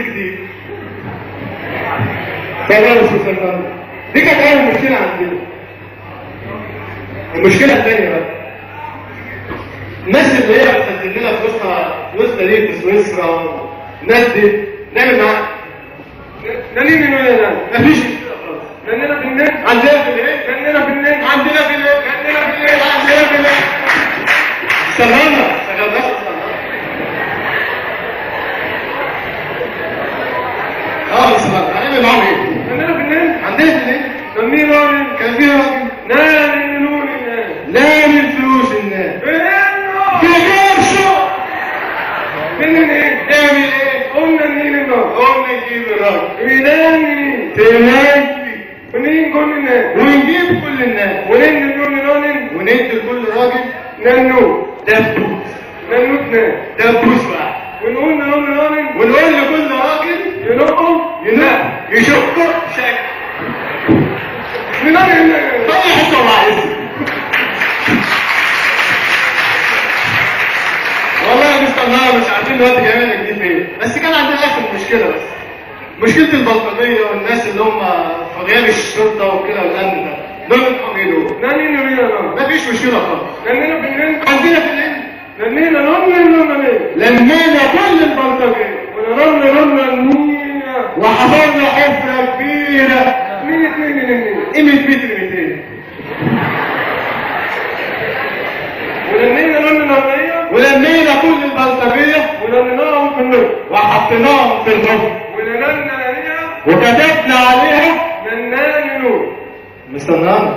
جديد. خلاص وصلنا. دي كانت اول مشكله عندنا. المشكله الثانيه بقى الناس اللي هي بتسجل لنا فلوسنا دي في سويسرا، الناس دي نعمل معاها نانين ولا مفيش مشكله خالص. نانينا في النت، عندنا في النت، نانينا في النت، عندنا في النت، عندنا في النت، عندنا في النت. اشتغلنا بس هنعمل معاهم ايه؟ نانينا في النت، عندنا في النت، نانين راجل، كان في راجل نانين نور الناس، نانين فلوس الناس، في قرشه منين ايه؟ نعمل ايه؟ قلنا نجيب الراجل، قلنا نجيب الراجل، وناني تمام ونين كل الناس، ونجيب كل الناس، وندي كل راجل، وندي لكل راجل نانو دبوس، نانوت ناس دبوس واحد، ونقول لكل راجل، ونقول لكل راجل ينقه يشقه شكل ننقل طلع حته وعايز. والله مش عارفين الوقت جايين جديد فين، بس كان عندنا اخر مشكله، بس مشكله البلطجيه والناس اللي هم في غياب الشرطه وكده والامن ده، دول الحقيقيين. نانينا مفيش مشكله خالص. نانينا في الهند، عندنا في الهند، نانينا لمينا كل البلطجيه، ونرمنا وحفرنا حفره كبيره. مين قيمه متر 200 ولمينا كل البلطجيه ولميناهم في النص وحطيناهم في النص وكتبنا عليها ننان نور. مستنانا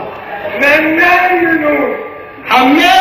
ننان نور. حمال